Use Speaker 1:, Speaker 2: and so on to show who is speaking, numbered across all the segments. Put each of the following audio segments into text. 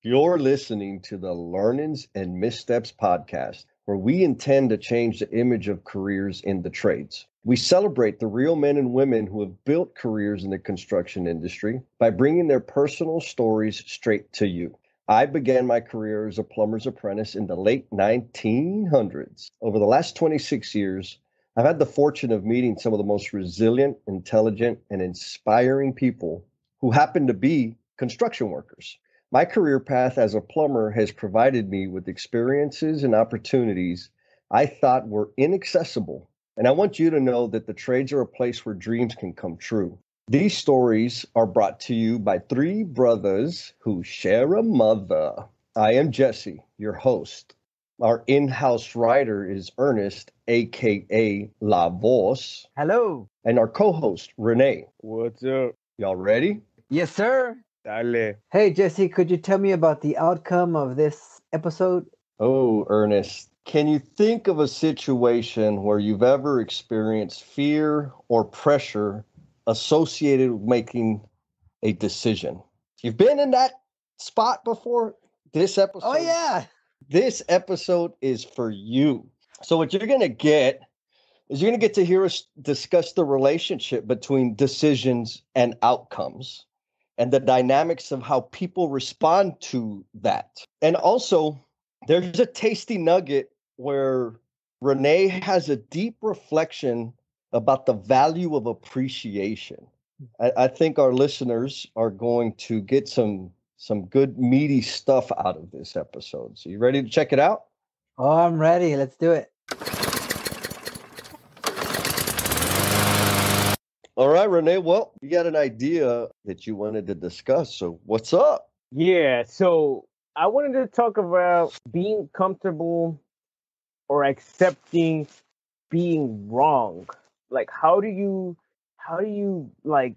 Speaker 1: You're listening to the Learnings and Missteps podcast, where we intend to change the image of careers in the trades. We celebrate the real men and women who have built careers in the construction industry by bringing their personal stories straight to you. I began my career as a plumber's apprentice in the late 1900s. Over the last 26 years, I've had the fortune of meeting some of the most resilient, intelligent, and inspiring people who happen to be construction workers. My career path as a plumber has provided me with experiences and opportunities I thought were inaccessible. And I want you to know that the trades are a place where dreams can come true. These stories are brought to you by three brothers who share a mother. I am Jesse, your host. Our in-house writer is Ernest, a.k.a. La Voz.
Speaker 2: Hello.
Speaker 1: And our co-host, Rene.
Speaker 3: What's up?
Speaker 1: Y'all ready?
Speaker 2: Yes, sir.
Speaker 3: Dale.
Speaker 2: Hey, Jesse, could you tell me about the outcome of this episode?
Speaker 1: Oh, Ernest, can you think of a situation where you've ever experienced fear or pressure associated with making a decision? You've been in that spot before? This episode?
Speaker 2: Oh, yeah.
Speaker 1: This episode is for you. So what you're going to get is you're going to get to hear us discuss the relationship between decisions and outcomes and the dynamics of how people respond to that. And also, there's a tasty nugget where Rene has a deep reflection about the value of appreciation. I think our listeners are going to get some good meaty stuff out of this episode. So you ready to check it out?
Speaker 2: Oh, I'm ready. Let's do it.
Speaker 1: All right, Rene. Well, you got an idea that you wanted to discuss. So what's up?
Speaker 3: Yeah, so I wanted to talk about being comfortable or accepting being wrong. Like how do you like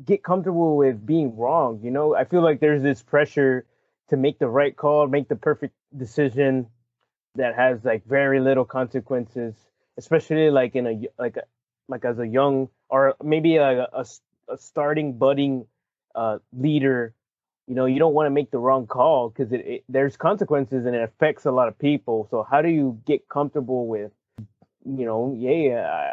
Speaker 3: get comfortable with being wrong? You know, I feel like there's this pressure to make the right call, make the perfect decision that has like very little consequences, especially like in a like as a young or maybe a starting budding leader. You know, you don't want to make the wrong call because there's consequences and it affects a lot of people. So how do you get comfortable with, you know,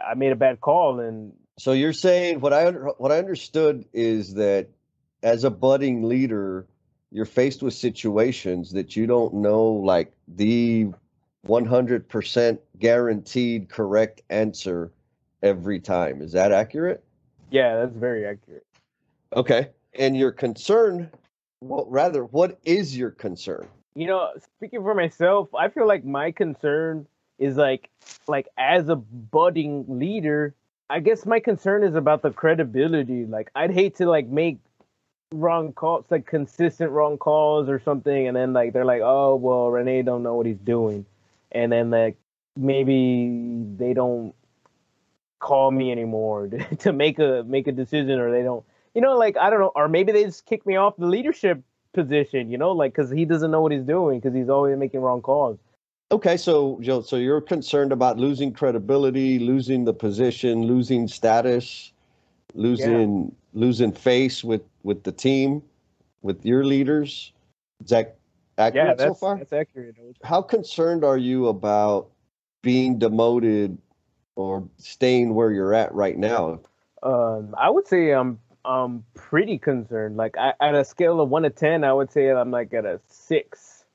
Speaker 3: I made a bad call? And
Speaker 1: so you're saying what I understood is that as a budding leader, you're faced with situations that you don't know, like the 100% guaranteed correct answer every time. Is that accurate?
Speaker 3: Yeah, that's very accurate.
Speaker 1: Okay. And your concern, well, rather, what is your concern?
Speaker 3: You know, speaking for myself, I feel like my concern is like as a budding leader, I guess my concern is about the credibility. Like I'd hate to like make wrong calls, like consistent wrong calls or something, and then like they're like, oh well, Rene don't know what he's doing, and then like maybe they don't call me anymore to make a decision, or they don't, you know, like I don't know, or maybe they just kick me off the leadership position, you know, like because he doesn't know what he's doing because he's always making wrong calls.
Speaker 1: Okay, so Joe, so you're concerned about losing credibility, losing the position, losing status, losing face with the team, with your leaders. Is that accurate so far?
Speaker 3: That's accurate.
Speaker 1: How concerned are you about being demoted or staying where you're at right now?
Speaker 3: I would say I'm pretty concerned. Like at a scale of 1 to 10, I would say I'm like at a 6.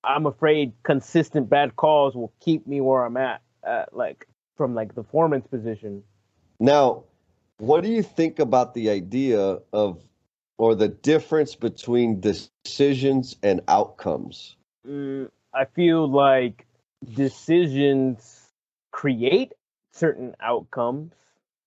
Speaker 3: I'm afraid consistent bad calls will keep me where I'm at like from like the foreman's position.
Speaker 1: Now, what do you think about the idea of, or the difference between decisions and outcomes?
Speaker 3: I feel like decisions create certain outcomes.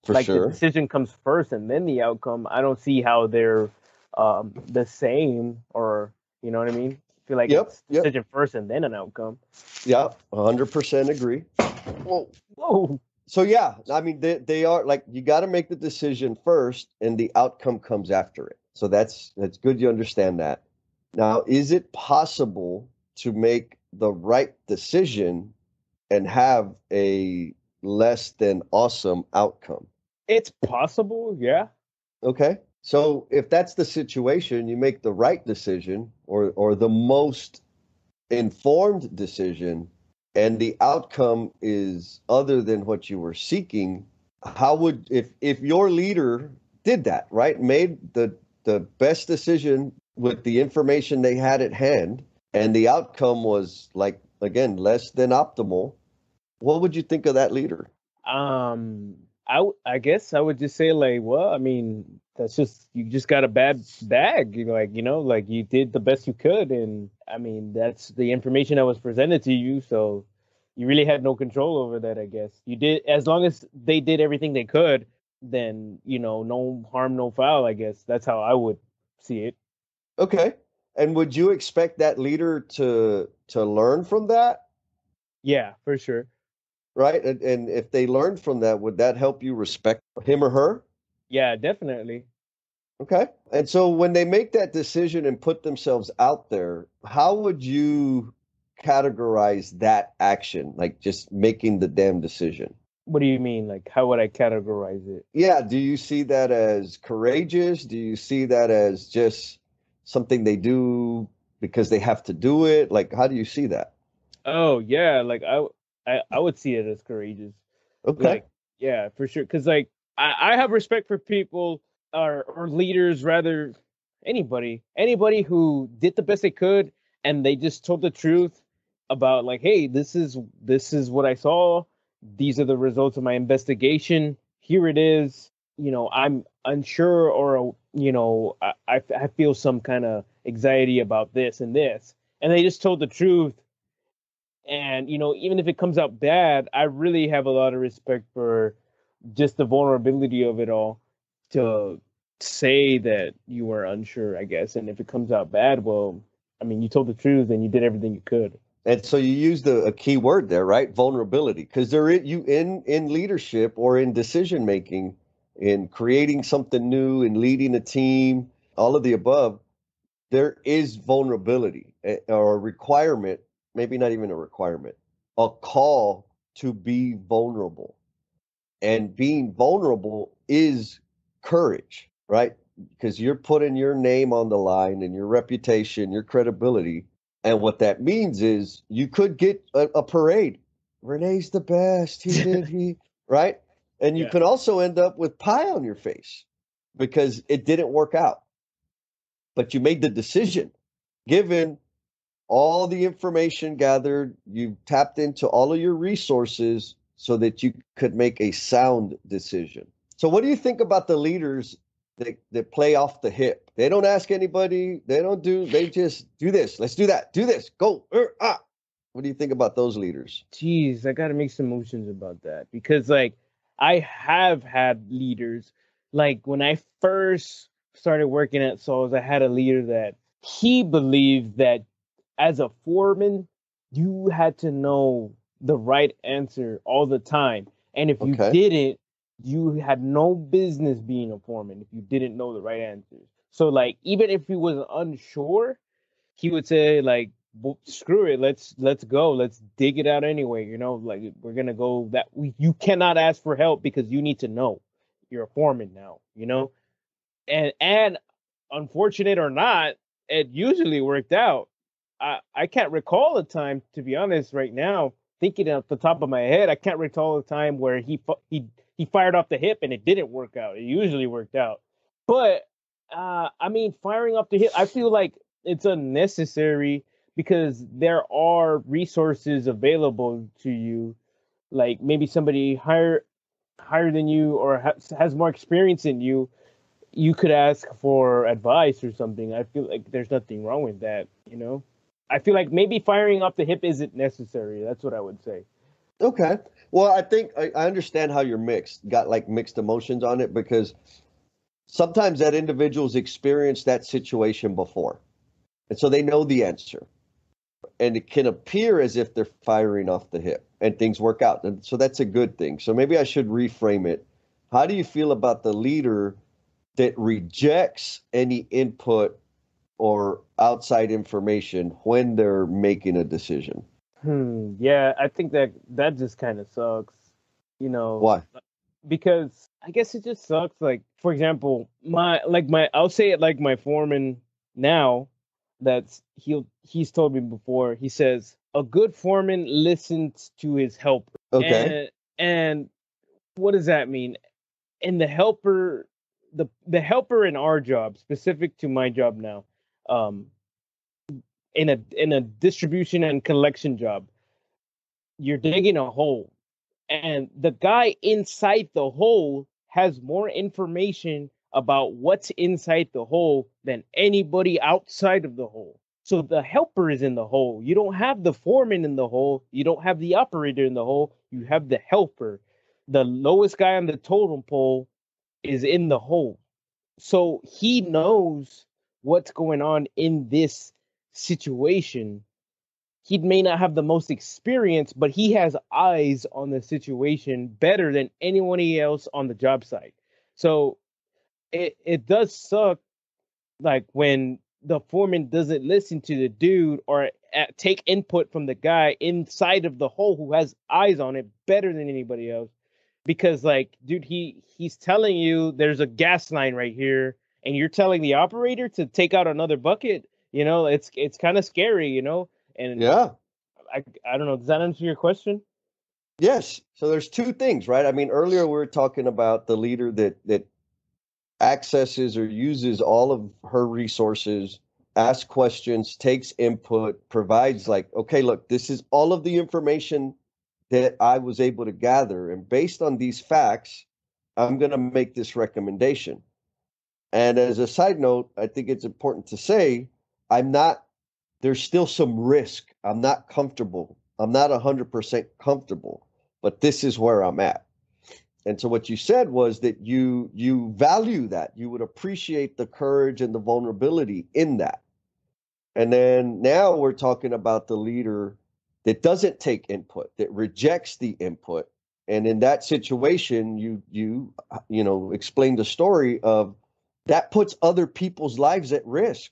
Speaker 1: For
Speaker 3: like
Speaker 1: sure.
Speaker 3: The decision comes first and then the outcome. I don't see how they're the same, or you know what I mean? I feel like it's decision first and then an outcome.
Speaker 1: Yeah, 100% agree.
Speaker 3: Whoa.
Speaker 1: So yeah, I mean they are like, you got to make the decision first and the outcome comes after it. So that's good you understand that. Now, is it possible to make the right decision and have a less than awesome outcome?
Speaker 3: It's possible, yeah.
Speaker 1: Okay. So if that's the situation, you make the right decision or the most informed decision, and the outcome is other than what you were seeking, how would, if your leader did that, right, made the best decision with the information they had at hand, and the outcome was, like, again, less than optimal, what would you think of that leader?
Speaker 3: I guess I would just say, like, well, I mean, that's just, you just got a bad bag. Like, you did the best you could, and I mean, that's the information that was presented to you, so you really had no control over that. I guess you did, as long as they did everything they could, then no harm, no foul. I guess that's how I would see it.
Speaker 1: Okay. And would you expect that leader to learn from that?
Speaker 3: Yeah, for sure.
Speaker 1: Right? And if they learned from that, would that help you respect him or her?
Speaker 3: Yeah, definitely.
Speaker 1: Okay. And so when they make that decision and put themselves out there, how would you categorize that action? Like just making the damn decision.
Speaker 3: What do you mean? Like, how would I categorize it?
Speaker 1: Yeah. Do you see that as courageous? Do you see that as just something they do because they have to do it? Like, how do you see that?
Speaker 3: Oh yeah, like I would see it as courageous.
Speaker 1: Okay.
Speaker 3: Like, yeah, for sure. Because, like, I have respect for people, or leaders rather, anybody who did the best they could, and they just told the truth about, like, hey, this is what I saw. These are the results of my investigation. Here it is. I'm unsure, or I feel some kind of anxiety about this and this, and they just told the truth. And even if it comes out bad, I really have a lot of respect for just the vulnerability of it all, to say that you were unsure, I guess. And if it comes out bad, well, I mean, you told the truth and you did everything you could.
Speaker 1: And so you used a key word there, right? Vulnerability, because you in leadership or in decision making, in creating something new, in leading a team, all of the above, there is vulnerability, or a requirement, maybe not even a requirement, a call to be vulnerable. And being vulnerable is courage, right? Because you're putting your name on the line and your reputation, your credibility. And what that means is you could get a parade. Renee's the best. Right? And you
Speaker 3: Yeah.
Speaker 1: could also end up with pie on your face because it didn't work out. But you made the decision, given all the information gathered, you tapped into all of your resources so that you could make a sound decision. So what do you think about the leaders that play off the hip? They don't ask anybody, they just do this, let's do that, do this, go. What do you think about those leaders?
Speaker 3: Jeez, I got to make some motions about that, because, like, I have had leaders. Like, when I first started working at Souls, I had a leader that he believed that as a foreman, you had to know the right answer all the time. And if you
Speaker 1: Okay.
Speaker 3: didn't, you had no business being a foreman if you didn't know the right answers. So, like, even if he was unsure, he would say, like, well, screw it, let's go, let's dig it out anyway. Like, we're gonna go, you cannot ask for help because you need to know. You're a foreman now. And unfortunate or not, it usually worked out. I can't recall a time, to be honest, right now, thinking off the top of my head. I can't recall a time where he fired off the hip and it didn't work out. It usually worked out. But I mean, firing off the hip, I feel like it's unnecessary, because there are resources available to you. Like, maybe somebody higher than you, or has more experience than you could ask for advice or something. I feel like there's nothing wrong with that. I feel like maybe firing off the hip isn't necessary. That's what I would say.
Speaker 1: Okay. Well, I think I understand how you're got like mixed emotions on it, because sometimes that individual's experienced that situation before. And so they know the answer. And it can appear as if they're firing off the hip and things work out. And so that's a good thing. So maybe I should reframe it. How do you feel about the leader that rejects any input or outside information when they're making a decision?
Speaker 3: Yeah, I think that just kind of sucks. You know,
Speaker 1: Why?
Speaker 3: because I guess it just sucks. Like, for example, I'll say it, like, my foreman now. he's told me before. He says a good foreman listens to his helper.
Speaker 1: Okay.
Speaker 3: And what does that mean? And the helper in our job, specific to my job now, um, in a distribution and collection job, you're digging a hole, and the guy inside the hole has more information about what's inside the hole than anybody outside of the hole. So the helper is in the hole. You don't have the foreman in the hole. You don't have the operator in the hole. You have the helper. The lowest guy on the totem pole is in the hole. So he knows what's going on in this situation. He may not have the most experience, but he has eyes on the situation better than anyone else on the job site. So it does suck, like when the foreman doesn't listen to the dude or take input from the guy inside of the hole who has eyes on it better than anybody else. Because, like, dude, he's telling you there's a gas line right here, and you're telling the operator to take out another bucket. It's kind of scary. And
Speaker 1: Yeah.
Speaker 3: I don't know. Does that answer your question?
Speaker 1: Yes. So there's two things, right? I mean, earlier we were talking about the leader that accesses or uses all of her resources, asks questions, takes input, provides like, okay, look, this is all of the information that I was able to gather. And based on these facts, I'm going to make this recommendation. And as a side note, I think it's important to say, there's still some risk. I'm not comfortable. I'm not 100% comfortable, but this is where I'm at. And so what you said was that you value that. You would appreciate the courage and the vulnerability in that. And then now we're talking about the leader that doesn't take input, that rejects the input. And in that situation, you explain the story of that puts other people's lives at risk.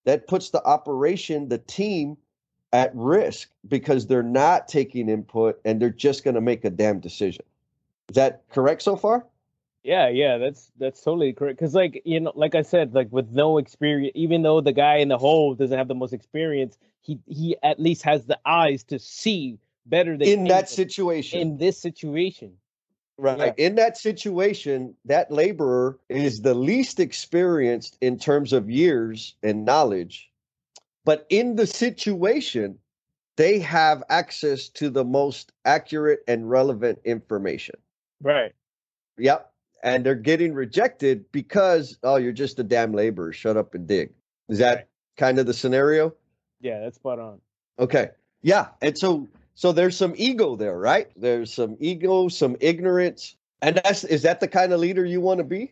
Speaker 1: That puts the operation, the team at risk because they're not taking input and they're just going to make a damn decision. Is that correct so far?
Speaker 3: Yeah, that's totally correct. Because, like, like I said, like with no experience, even though the guy in the hole doesn't have the most experience, he at least has the eyes to see better than
Speaker 1: in that situation.
Speaker 3: In this situation.
Speaker 1: Right.
Speaker 3: Yeah.
Speaker 1: In that situation, that laborer is the least experienced in terms of years and knowledge. But in the situation, they have access to the most accurate and relevant information.
Speaker 3: Right.
Speaker 1: Yep. And they're getting rejected because, oh, you're just a damn laborer. Shut up and dig. Is that kind of the scenario?
Speaker 3: Yeah, that's spot on.
Speaker 1: Okay. Yeah. And so there's some ego there, right? There's some ego, some ignorance. And is that the kind of leader you want to be?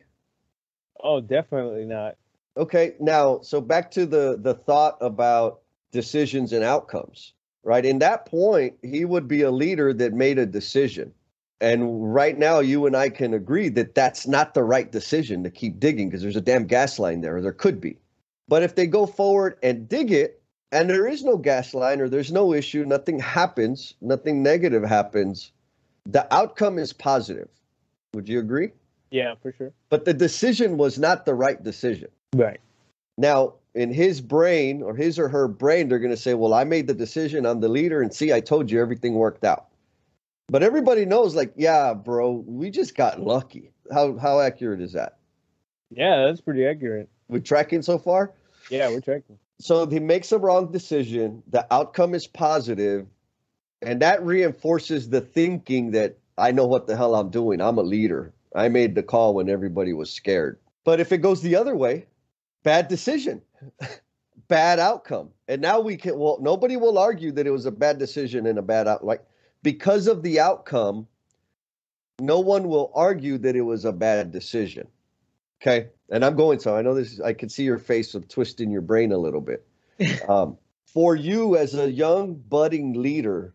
Speaker 3: Oh, definitely not.
Speaker 1: Okay. Now, so back to the thought about decisions and outcomes, right? In that point, he would be a leader that made a decision. And right now, you and I can agree that that's not the right decision to keep digging because there's a damn gas line there, or there could be. But if they go forward and dig it, and there is no gas line or there's no issue, nothing happens, nothing negative happens, the outcome is positive. Would you agree?
Speaker 3: Yeah, for sure.
Speaker 1: But the decision was not the right decision.
Speaker 3: Right.
Speaker 1: Now, in his brain or his or her brain, they're going to say, well, I made the decision, I'm the leader, and see, I told you everything worked out. But everybody knows, like, yeah, bro, we just got lucky. How accurate is that?
Speaker 3: Yeah, that's pretty accurate.
Speaker 1: We're tracking so far?
Speaker 3: Yeah, we're tracking.
Speaker 1: So he makes a wrong decision. The outcome is positive, and that reinforces the thinking that I know what the hell I'm doing. I'm a leader. I made the call when everybody was scared. But if it goes the other way, bad decision, bad outcome. And now nobody will argue that it was a bad decision and a bad outcome. Like, because of the outcome, no one will argue that it was a bad decision. Okay. And I'm going, so I know I can see your face of twisting your brain a little bit. For you as a young budding leader,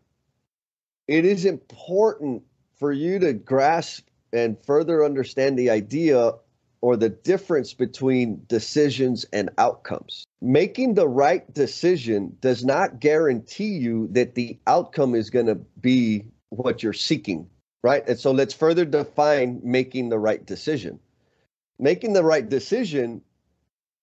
Speaker 1: it is important for you to grasp and further understand the idea or the difference between decisions and outcomes. Making the right decision does not guarantee you that the outcome is going to be what you're seeking, right? And so let's further define making the right decision. Making the right decision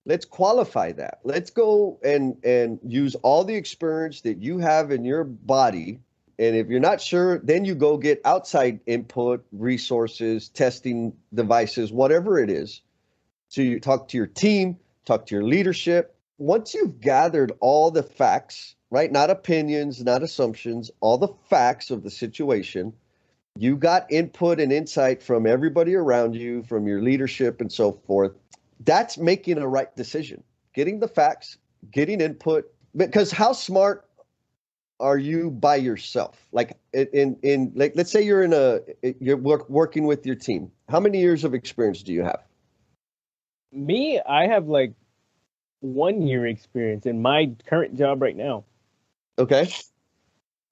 Speaker 1: Let's qualify that. Let's go and use all the experience that you have in your body. And if you're not sure, then you go get outside input, resources, testing devices, whatever it is. So you talk to your team, talk to your leadership. Once you've gathered all the facts, right? Not opinions, not assumptions, all the facts of the situation, you got input and insight from everybody around you, from your leadership and so forth. That's making a right decision. Getting the facts, getting input. Because how smart are you by yourself? Like like, let's say you're working with your team. How many years of experience do you have?
Speaker 3: Me, I have like 1 year experience in my current job right now.
Speaker 1: Okay.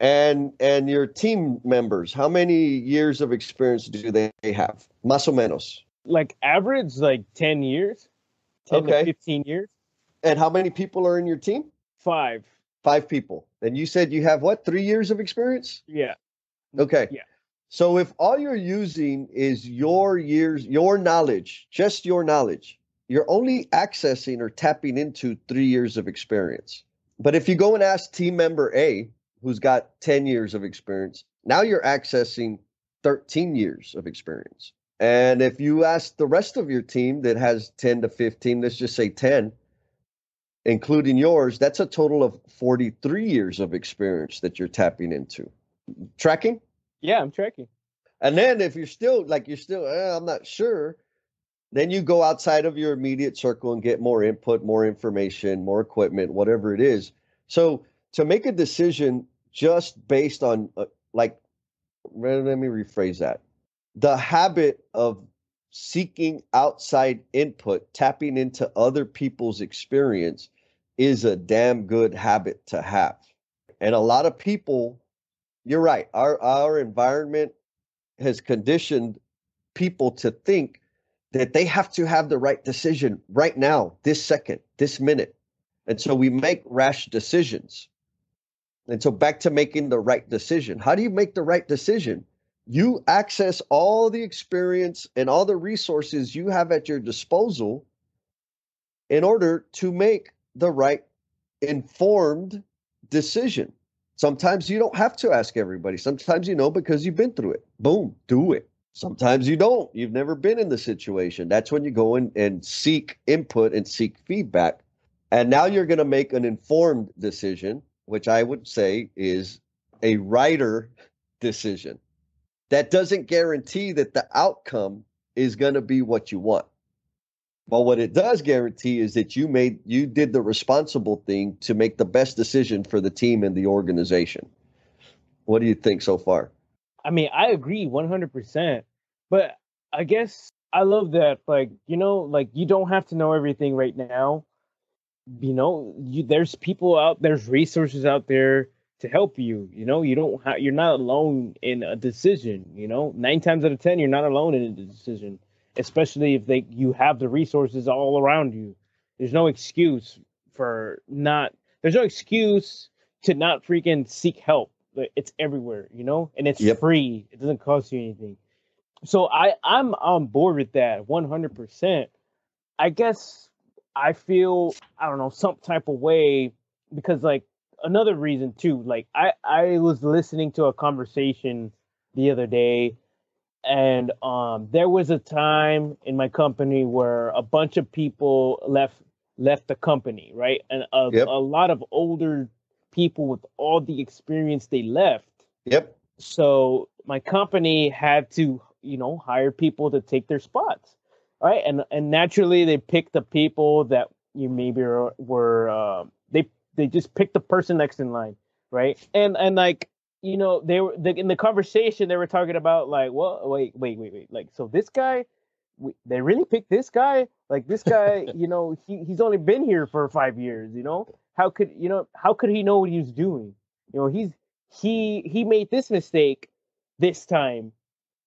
Speaker 1: And your team members, how many years of experience do they have? Más o menos.
Speaker 3: Like average, like 10 years, 10 to 15 years.
Speaker 1: And how many people are in your team?
Speaker 3: 5.
Speaker 1: 5 people. And you said you have what, 3 years of experience?
Speaker 3: Yeah.
Speaker 1: Okay.
Speaker 3: Yeah.
Speaker 1: So if all you're using is your years, your knowledge, just your knowledge, you're only accessing or tapping into 3 years of experience. But if you go and ask team member A, who's got 10 years of experience, now you're accessing 13 years of experience. And if you ask the rest of your team that has 10 to 15, let's just say 10, including yours, that's a total of 43 years of experience that you're tapping into. Tracking?
Speaker 3: Yeah, I'm tracking.
Speaker 1: And then if you're still I'm not sure, then you go outside of your immediate circle and get more input, more information, more equipment, whatever it is. So to make a decision just based on let me rephrase that. The habit of seeking outside input, tapping into other people's experience is a damn good habit to have. And a lot of people, you're right, our environment has conditioned people to think that they have to have the right decision right now, this second, this minute. And so we make rash decisions. And so back to making the right decision. How do you make the right decision? You access all the experience and all the resources you have at your disposal in order to make the right informed decision. Sometimes you don't have to ask everybody. Sometimes you know because you've been through it. Boom, do it. Sometimes you don't. You've never been in the situation. That's when you go in and seek input and seek feedback. And now you're going to make an informed decision, which I would say is a righter decision. That doesn't guarantee that the outcome is going to be what you want. But what it does guarantee is that you did the responsible thing to make the best decision for the team and the organization. What do you think so far?
Speaker 3: I mean, I agree 100%. But I guess I love that, like, you don't have to know everything right now. There's people out, there's resources out there to help you. You're not alone in a decision. 9 times out of 10, you're not alone in a decision, especially if you have the resources all around you. There's no excuse there's no excuse to not freaking seek help. It's everywhere, and it's free. It doesn't cost you anything. So I'm on board with that 100%. I guess I feel, I don't know, some type of way because, like, another reason too, like I was listening to a conversation the other day, and there was a time in my company where a bunch of people left the company, right? And a lot of older people with all the experience, they left.
Speaker 1: Yep.
Speaker 3: So my company had to, hire people to take their spots, right? And naturally, they picked the people that you maybe were they just picked the person next in line, right? And like, they were in the conversation, they were talking about like, well, wait, like, so this guy, they really picked this guy? Like, this guy, he's only been here for 5 years, how could he know what he was doing? He made this mistake this time.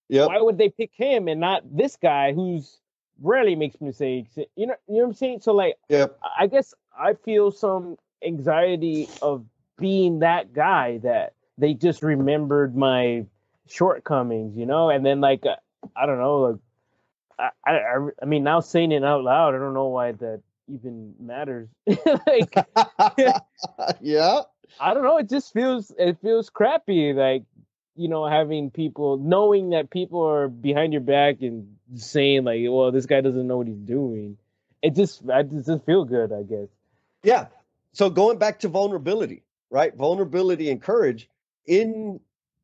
Speaker 1: Yep.
Speaker 3: Why would they pick him and not this guy who's rarely makes mistakes? You know what I'm saying? So, like, I guess I feel some anxiety of being that guy that they just remembered my shortcomings, and then, like, I don't know, like, I mean, now saying it out loud, I don't know why that, even matters. Like,
Speaker 1: Yeah.
Speaker 3: I don't know. It feels crappy. Like, having people knowing that people are behind your back and saying like, well, this guy doesn't know what he's doing. It doesn't feel good, I guess.
Speaker 1: Yeah. So going back to vulnerability, right? Vulnerability and courage in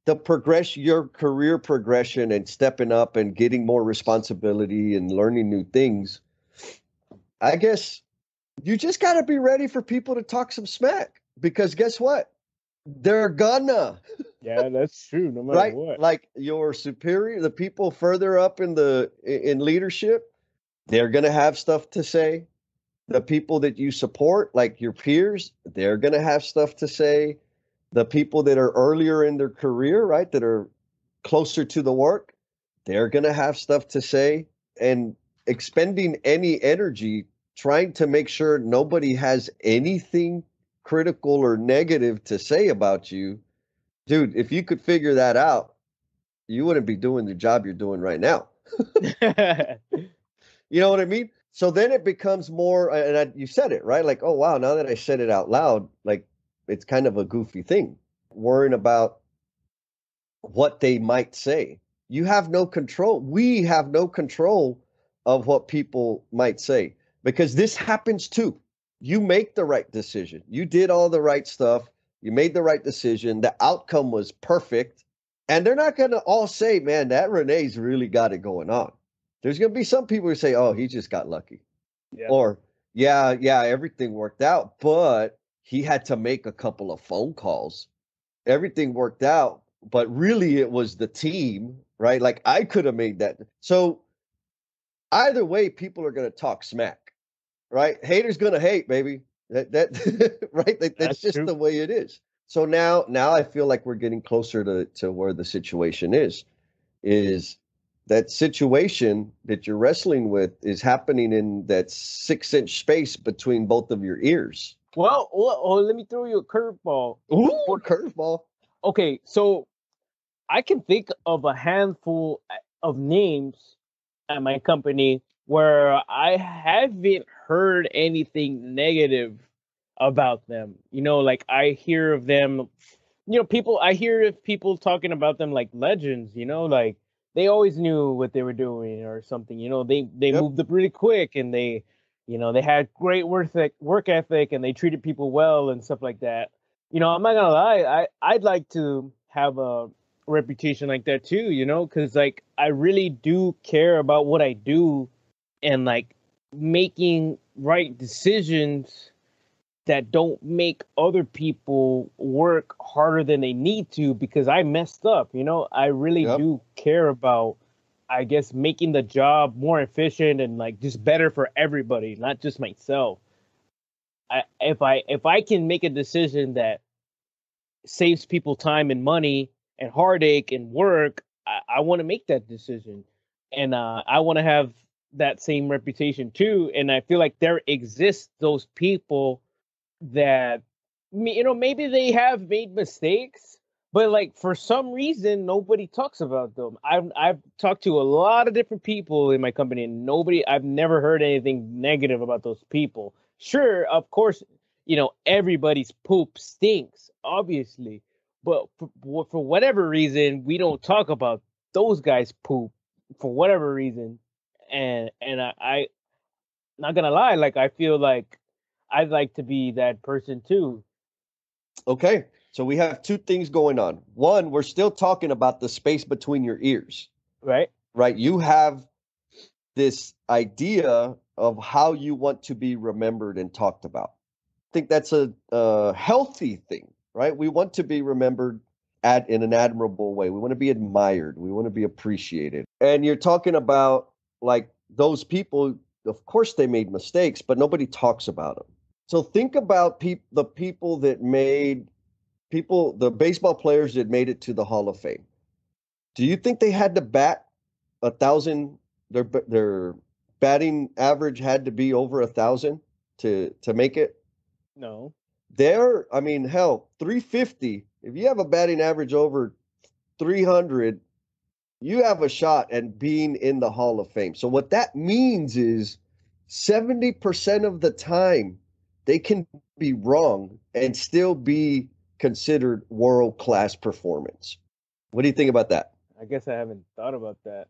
Speaker 1: the your career progression and stepping up and getting more responsibility and learning new things. I guess you just got to be ready for people to talk some smack because guess what? They're gonna,
Speaker 3: Yeah, that's true. No matter
Speaker 1: right?
Speaker 3: what.
Speaker 1: Like your superior, the people further up in leadership, they're gonna have stuff to say. The people that you support, like your peers, they're gonna have stuff to say. The people that are earlier in their career, right, that are closer to the work, they're gonna have stuff to say. And expending any energy trying to make sure nobody has anything critical or negative to say about you, dude, if you could figure that out, you wouldn't be doing the job you're doing right now. You know what I mean? So then it becomes more, and you said it, right? Like, oh, wow, now that I said it out loud, like it's kind of a goofy thing, worrying about what they might say. You have no control. We have no control of what people might say because this happens too. You make the right decision. You did all the right stuff. You made the right decision. The outcome was perfect. And they're not going to all say, man, that Rene's really got it going on. There's going to be some people who say, oh, he just got lucky.
Speaker 3: Yeah.
Speaker 1: Or, yeah, everything worked out, but he had to make a couple of phone calls. Everything worked out, but really it was the team, right? Like I could have made that. So either way, people are going to talk smack, right? Haters going to hate, baby. That right? That's just
Speaker 3: true.
Speaker 1: the way it is. So now I feel like we're getting closer to where the situation is that situation that you're wrestling with is happening in that 6-inch space between both of your ears.
Speaker 3: Well, let me throw you a curveball.
Speaker 1: Ooh, curveball.
Speaker 3: Okay, so I can think of a handful of names at my company where I haven't heard anything negative about them. Like I hear of them, I hear of people talking about them like legends, like they always knew what they were doing or something. They
Speaker 1: Yep.
Speaker 3: moved up really quick and they had great work ethic and they treated people well and stuff like that. I'm not gonna lie, I'd like to have a reputation like that too, because like I really do care about what I do and like making right decisions that don't make other people work harder than they need to because I messed up. I really
Speaker 1: Yep.
Speaker 3: do care about, I guess, making the job more efficient and like just better for everybody, not just myself. If I can make a decision that saves people time and money and heartache and work, I want to make that decision, and I want to have that same reputation too. And I feel like there exists those people that maybe they have made mistakes, but like for some reason nobody talks about them. I've talked to a lot of different people in my company and I've never heard anything negative about those people. Sure, of course, everybody's poop stinks, obviously, but for whatever reason we don't talk about those guys poop for whatever reason. And I not gonna lie, like I feel like I'd like to be that person too.
Speaker 1: Okay. So we have two things going on. One, we're still talking about the space between your ears,
Speaker 3: Right?
Speaker 1: right? You have this idea of how you want to be remembered and talked about. I think that's a healthy thing, right? We want to be remembered in an admirable way. We want to be admired. We want to be appreciated. And you're talking about like those people, of course they made mistakes, but nobody talks about them. So think about the people that the baseball players that made it to the Hall of Fame. Do you think they had to bat 1,000? Their batting average had to be over 1,000 to make it.
Speaker 3: No.
Speaker 1: I mean, hell, 350. If you have a batting average over 300, you have a shot at being in the Hall of Fame. So what that means is 70% of the time they can be wrong and still be considered world-class performance. What do you think about that?
Speaker 3: I guess I haven't thought about that.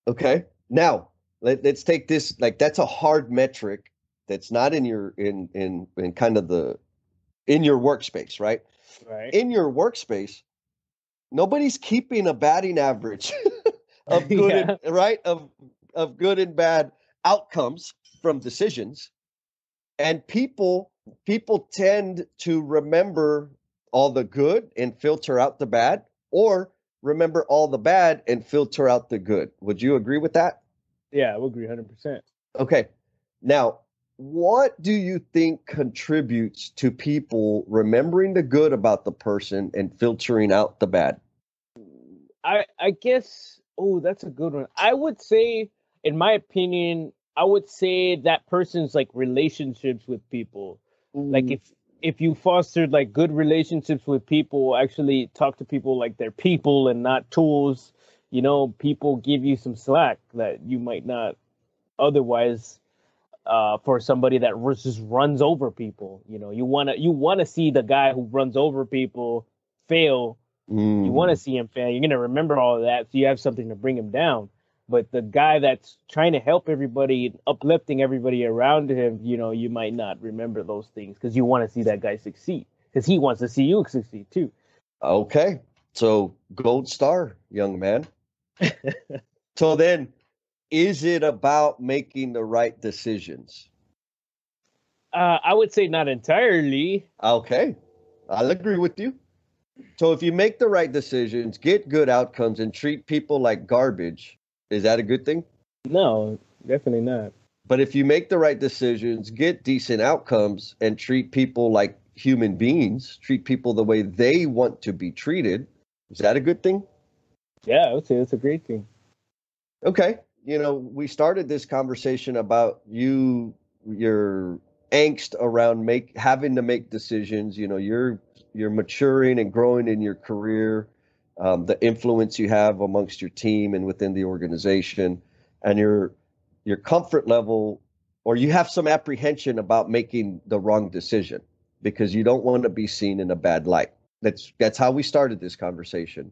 Speaker 1: Okay. Now, let's take this, like, that's a hard metric that's not in your in kind of the in your workspace, right?
Speaker 3: Right.
Speaker 1: In your workspace, nobody's keeping a batting average of good
Speaker 3: Yeah.
Speaker 1: and right of good and bad outcomes from decisions. And people tend to remember all the good and filter out the bad, or remember all the bad and filter out the good. Would you agree with that?
Speaker 3: Yeah, I would agree 100%.
Speaker 1: Okay. Now, what do you think contributes to people remembering the good about the person and filtering out the bad?
Speaker 3: I guess, oh, that's a good one. I would say, in my opinion, I would say that person's like relationships with people. Like
Speaker 1: Mm,
Speaker 3: if you fostered like good relationships with people, actually talk to people like they're people and not tools, people give you some slack that you might not otherwise, for somebody that just runs over people. You wanna see the guy who runs over people fail. You want to
Speaker 1: mm.
Speaker 3: see him fail. You're gonna remember all of that, so you have something to bring him down. But the guy that's trying to help everybody, uplifting everybody around him, you might not remember those things because you want to see that guy succeed because he wants to see you succeed too.
Speaker 1: Okay. So, gold star, young man. So then, is it about making the right decisions?
Speaker 3: I would say not entirely.
Speaker 1: Okay. I'll agree with you. So if you make the right decisions, get good outcomes, and treat people like garbage, is that a good thing?
Speaker 3: No, definitely not.
Speaker 1: But if you make the right decisions, get decent outcomes, and treat people like human beings, treat people the way they want to be treated, is that a good thing?
Speaker 3: Yeah, I would say that's a great thing.
Speaker 1: Okay. We started this conversation about your angst around having to make decisions. You're maturing and growing in your career, the influence you have amongst your team and within the organization, and your comfort level, or you have some apprehension about making the wrong decision because you don't want to be seen in a bad light. That's how we started this conversation.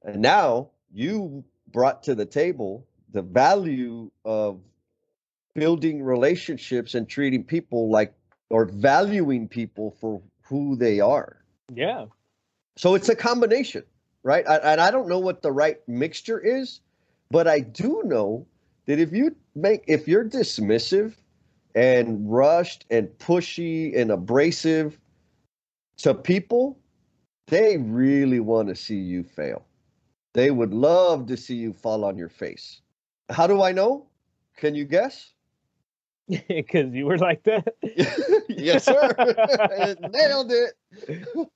Speaker 1: And now you brought to the table the value of building relationships and treating people like, or valuing people for who they are.
Speaker 3: Yeah.
Speaker 1: So it's a combination, right? And I don't know what the right mixture is, but I do know that if you're dismissive and rushed and pushy and abrasive to people, they really want to see you fail. They would love to see you fall on your face. How do I know? Can you guess?
Speaker 3: Because you were like that.
Speaker 1: Yes, sir. Nailed it.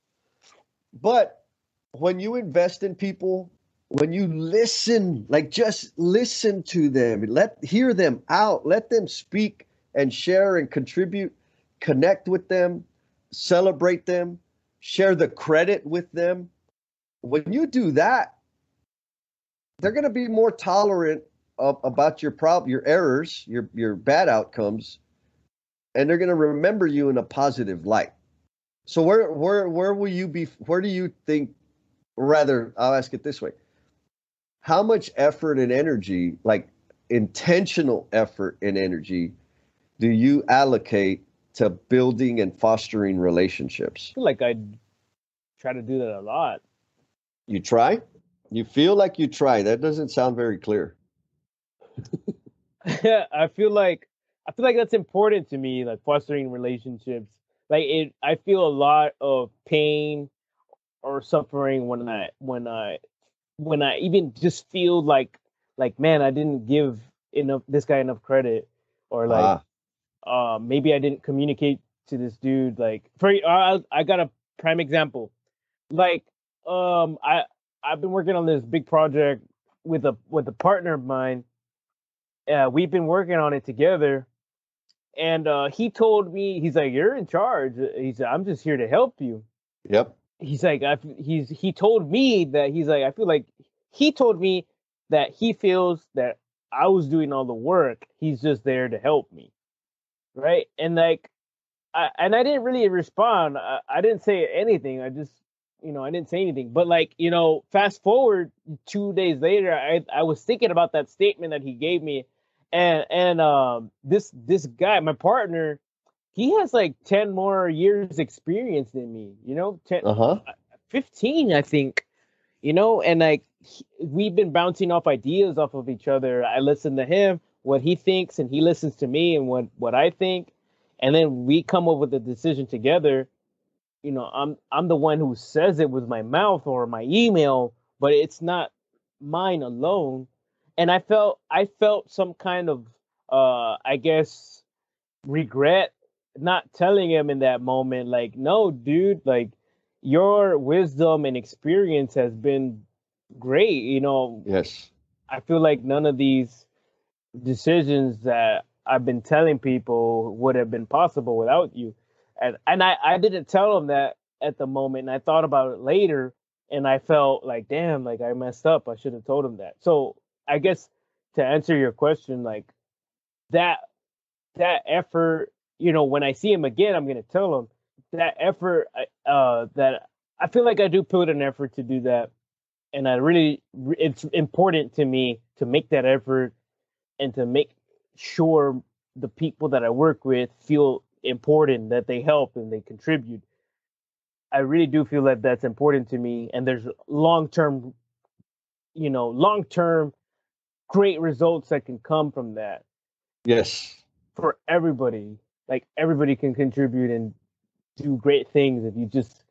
Speaker 1: But when you invest in people, when you listen, like just listen to them, hear them out, let them speak and share and contribute, connect with them, celebrate them, share the credit with them. When you do that, they're going to be more tolerant about your errors, your bad outcomes, and they're going to remember you in a positive light. So where will you be? Where do you think? Rather, I'll ask it this way: how much effort and energy, like intentional effort and energy, do you allocate to building and fostering relationships?
Speaker 3: I feel like I try to do that a lot.
Speaker 1: You try? You feel like you try. That doesn't sound very clear.
Speaker 3: I feel like that's important to me, like fostering relationships. I feel a lot of pain or suffering when I even just feel like man, I didn't give enough this guy enough credit, or like
Speaker 1: Ah,
Speaker 3: maybe I didn't communicate to this dude. Like I got a prime example. Like I've been working on this big project with a partner of mine. We've been working on it together, and he told me, he's like, "You're in charge." He said, "I'm just here to help you."
Speaker 1: yep.
Speaker 3: He's like, he told me that he's like, I feel like he told me that he feels that I was doing all the work. He's just there to help me. right? And like, I didn't really respond. I didn't say anything. I just, I didn't say anything. But like, fast forward 2 days later, I was thinking about that statement that he gave me, and this guy, my partner, he has like 10 more years experience than me. 10,
Speaker 1: Uh-huh.
Speaker 3: 15, I think. And like we've been bouncing off ideas off of each other. I listen to him, what he thinks, and he listens to me and what I think, and then we come up with a decision together. I'm the one who says it with my mouth or my email, but it's not mine alone. And I felt some kind of I guess regret not telling him in that moment, like, no, dude, like your wisdom and experience has been great.
Speaker 1: Yes.
Speaker 3: I feel like none of these decisions that I've been telling people would have been possible without you. And I didn't tell him that at the moment, and I thought about it later, and I felt like, damn, like I messed up. I should have told him that. So I guess to answer your question, like that that effort, when I see him again, I'm gonna tell him that effort. That I feel like I do put an effort to do that, and it's important to me to make that effort and to make sure the people that I work with feel important, that they help and they contribute. I really do feel that that's important to me, and there's long term great results that can come from that
Speaker 1: Yes.
Speaker 3: for everybody. Like everybody can contribute and do great things if you just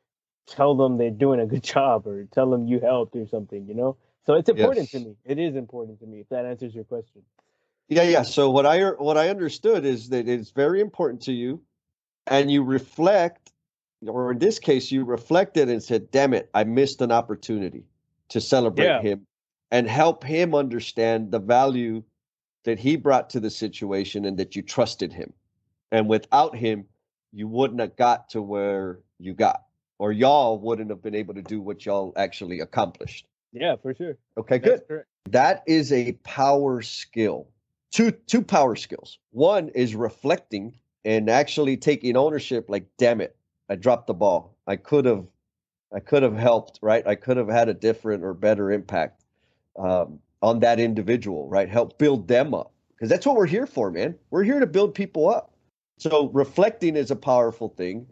Speaker 3: tell them they're doing a good job or tell them you helped or something. So it's important to
Speaker 1: Yes.
Speaker 3: me. It is important to me, if that answers your question.
Speaker 1: Yeah, yeah. So what I understood is that it's very important to you, and you reflect, or in this case, you reflected and said, "Damn it, I missed an opportunity to celebrate
Speaker 3: Yeah.
Speaker 1: him and help him understand the value that he brought to the situation, and that you trusted him. And without him, you wouldn't have got to where you got, or y'all wouldn't have been able to do what y'all actually accomplished."
Speaker 3: Yeah, for sure.
Speaker 1: Okay,
Speaker 3: That's
Speaker 1: good.
Speaker 3: correct.
Speaker 1: That is a power skill. Two power skills. One is reflecting and actually taking ownership, like, damn it, I dropped the ball. I could have helped, right? I could have had a different or better impact on that individual, right? Help build them up. Because that's what we're here for, man. We're here to build people up. So reflecting is a powerful thing,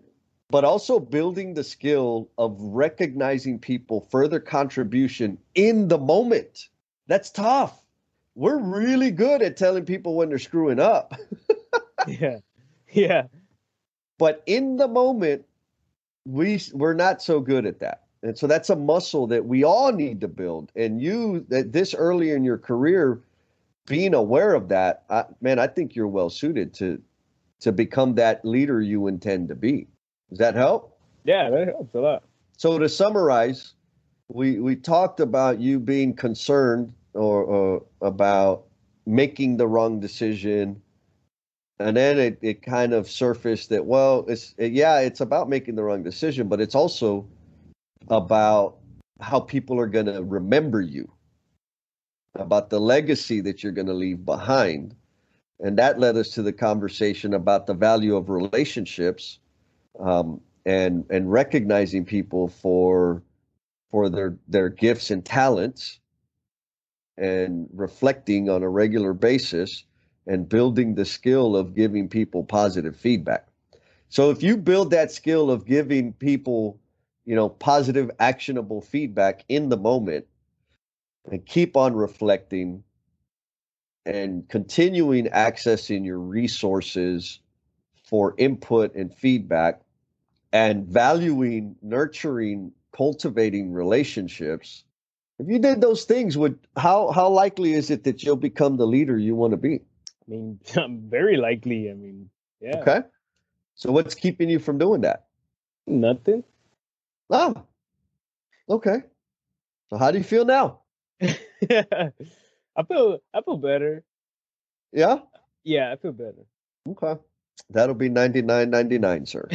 Speaker 1: but also building the skill of recognizing people further contribution in the moment. That's tough. We're really good at telling people when they're screwing up,
Speaker 3: Yeah. Yeah.
Speaker 1: but in the moment, we're not so good at that. And so that's a muscle that we all need to build. And you, that this early in your career, being aware of that, man, I think you're well suited to become that leader you intend to be. Does that help?
Speaker 3: Yeah, that helps a lot.
Speaker 1: So to summarize, we talked about you being concerned or about making the wrong decision, and then it kind of surfaced that, well, it's about making the wrong decision, but it's also about how people are going to remember you, about the legacy that you're going to leave behind. And that led us to the conversation about the value of relationships, and recognizing people for their gifts and talents, and reflecting on a regular basis, and building the skill of giving people positive feedback. So if you build that skill of giving people, positive, actionable feedback in the moment, and keep on reflecting and continuing accessing your resources for input and feedback, and valuing, nurturing, cultivating relationships. If you did those things, would how likely is it that you'll become the leader you want to be?
Speaker 3: I mean, very likely. I mean, yeah.
Speaker 1: Okay. So what's keeping you from doing that?
Speaker 3: Nothing.
Speaker 1: Ah, okay. So how do you feel now?
Speaker 3: I feel better.
Speaker 1: Yeah?
Speaker 3: Yeah, I feel better.
Speaker 1: Okay. That'll be 99.99, sir.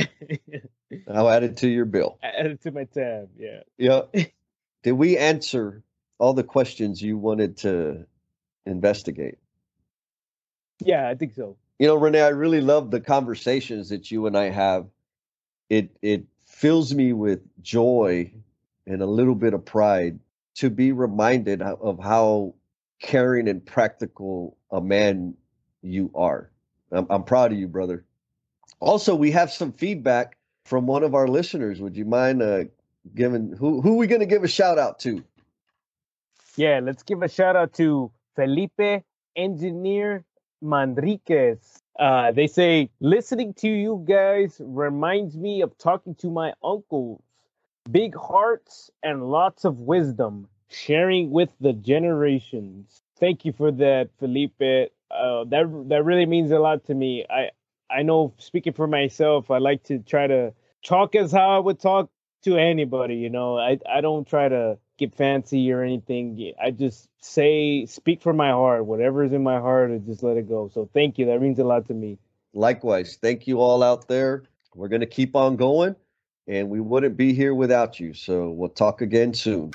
Speaker 1: I'll add it to your bill.
Speaker 3: Add it to my tab. Yeah.
Speaker 1: Yeah. Did we answer all the questions you wanted to investigate?
Speaker 3: Yeah, I think so.
Speaker 1: You know, Rene, I really love the conversations that you and I have. It fills me with joy and a little bit of pride to be reminded of how caring and practical a man you are. I'm proud of you, brother. Also, we have some feedback from one of our listeners. Would you mind giving who we going to give a shout out to?
Speaker 3: Yeah, let's give a shout out to Felipe Engineer Manriquez. They say, listening to you guys reminds me of talking to my uncles. Big hearts and lots of wisdom, sharing with the generations. Thank you for that, Felipe. That really means a lot to me. I know, speaking for myself, I like to try to talk as how I would talk to anybody. You know, I don't try to get fancy or anything. I just speak from my heart. Whatever's in my heart, I just let it go. So thank you. That means a lot to me.
Speaker 1: Likewise, thank you all out there. We're going to keep on going, and we wouldn't be here without you. So we'll talk again soon.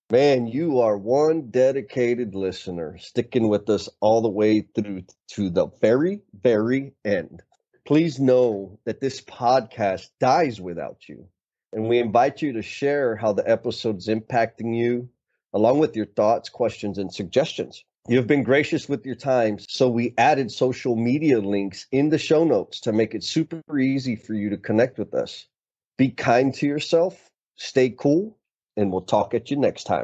Speaker 1: Man, you are one dedicated listener, sticking with us all the way through to the very, very end. Please know that this podcast dies without you, and we invite you to share how the episode's impacting you, along with your thoughts, questions, and suggestions. You've been gracious with your time, so we added social media links in the show notes to make it super easy for you to connect with us. Be kind to yourself, stay cool, and we'll talk at you next time.